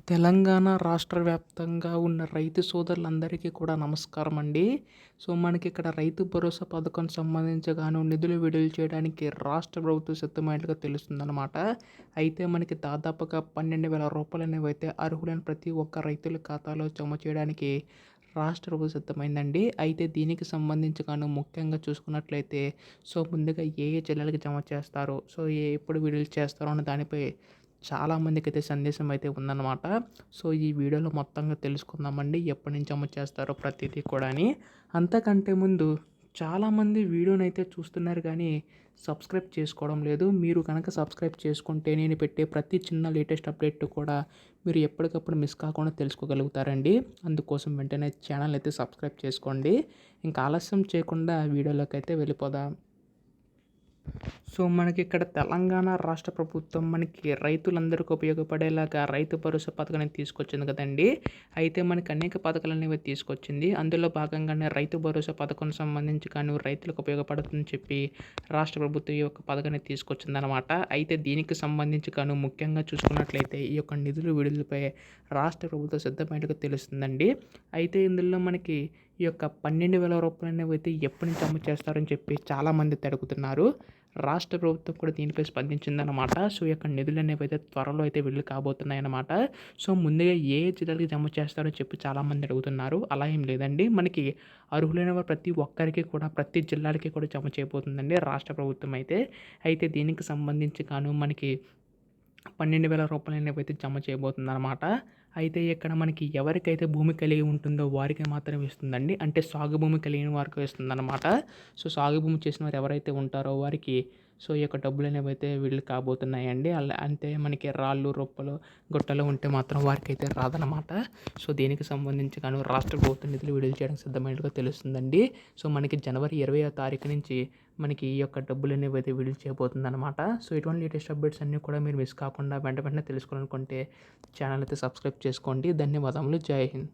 తెలంగాణ రాష్ట్ర వ్యాప్తంగా ఉన్న రైతు సోదరులందరికీ కూడా నమస్కారం అండి. సో, మనకి ఇక్కడ రైతు భరోసా పథకం సంబంధించి నిధులు విడుదల చేయడానికి రాష్ట్ర ప్రభుత్వం సిద్ధమైనట్టుగా తెలుస్తుందన్నమాట. అయితే మనకి దాదాపుగా 12,000 రూపాయలనేవైతే అర్హులైన ప్రతి ఒక్క రైతుల ఖాతాలో జమ చేయడానికి రాష్ట్ర ప్రభుత్వం సిద్ధమైందండి. అయితే దీనికి సంబంధించి ముఖ్యంగా చూసుకున్నట్లయితే ముందుగా ఏ ఏ జిల్లాలకు జమ చేస్తారో, ఎప్పుడు విడుదల చేస్తారో అన్న దానిపై చాలామందికైతే సందేశం అయితే ఉందన్నమాట. ఈ వీడియోలో మొత్తంగా తెలుసుకుందామండి. ఎప్పటి నుంచి అమలు చేస్తారో ప్రతిదీ కూడా అని. అంతకంటే ముందు చాలామంది వీడియోనైతే చూస్తున్నారు కానీ సబ్స్క్రైబ్ చేసుకోవడం లేదు. మీరు కనుక సబ్స్క్రైబ్ చేసుకుంటే నేను పెట్టే ప్రతి చిన్న లేటెస్ట్ అప్డేట్ కూడా మీరు ఎప్పటికప్పుడు మిస్ కాకుండా తెలుసుకోగలుగుతారండి. అందుకోసం వెంటనే ఛానల్ అయితే సబ్స్క్రైబ్ చేసుకోండి. ఇంకా ఆలస్యం చేయకుండా వీడియోలోకి అయితే వెళ్ళిపోదాం. మనకి ఇక్కడ తెలంగాణ రాష్ట్ర ప్రభుత్వం మనకి రైతులందరికీ ఉపయోగపడేలాగా రైతు భరోసా పథకాన్ని తీసుకొచ్చింది కదండి. అయితే మనకి అనేక పథకాలు అనేవి తీసుకొచ్చింది. అందులో భాగంగానే రైతు భరోసా పథకం సంబంధించి రైతులకు ఉపయోగపడుతుందని చెప్పి రాష్ట్ర ప్రభుత్వం ఈ యొక్క పథకాన్ని తీసుకొచ్చిందనమాట. అయితే దీనికి సంబంధించి ముఖ్యంగా చూసుకున్నట్లయితే ఈ యొక్క నిధులు విడుదలపై రాష్ట్ర ప్రభుత్వం సిద్ధమైనట్టుగా తెలుస్తుందండి. అయితే ఇందులో మనకి ఈ యొక్క 12,000 రూపాయలు అనేవి అయితే ఎప్పటి నుంచి అమలు చేస్తారని చెప్పి చాలామంది అడుగుతున్నారు. రాష్ట్ర ప్రభుత్వం కూడా దీనిపై స్పందించిందనమాట. ఈ యొక్క నిధులు అనేవి అయితే త్వరలో అయితే విడుదల కాబోతున్నాయన్నమాట. ముందుగా ఏ జిల్లాలకి జమ చేస్తారో చెప్పి చాలామంది అడుగుతున్నారు. అలా ఏం లేదండి. మనకి అర్హులైన వారు ప్రతి ఒక్కరికి కూడా ప్రతి జిల్లాలకి కూడా జమ చేయబోతుందండి రాష్ట్ర ప్రభుత్వం అయితే. అయితే దీనికి సంబంధించి మనకి 12,000 రూపాయలు అనేవి అయితే జమ చేయబోతుందన్నమాట. అయితే ఇక్కడ మనకి ఎవరికైతే భూమి కలిగి ఉంటుందో వారికి మాత్రమే ఇస్తుందండి. అంటే సాగు భూమి కలిగిన వారికి ఇస్తుందన్నమాట. సాగు భూమి చేసిన వారు ఎవరైతే ఉంటారో వారికి ఈ యొక్క డబ్బులు అనేవి అయితే విడుదల కాబోతున్నాయండి. అంతే మనకి రాళ్ళు, రొప్పలు, గుట్టలు ఉంటే మాత్రం వారికైతే రాదనమాట. దీనికి సంబంధించి రాష్ట్ర ప్రభుత్వం నిధులు విడుదల చేయడానికి సిద్ధమైనట్టుగా తెలుస్తుందండి. మనకి జనవరి 20వ తారీఖు నుంచి మనకి ఈ యొక్క డబ్బులు అనేవి అయితే విడుదల చేయబోతుందన్నమాట. ఇటువంటి లేటెస్ట్ అప్డేట్స్ అన్నీ కూడా మీరు మిస్ కాకుండా వెంటనే తెలుసుకోవాలనుకుంటే ఛానల్ అయితే సబ్స్క్రైబ్ చేసుకోండి. ధన్యవాదములు. జై హింద్.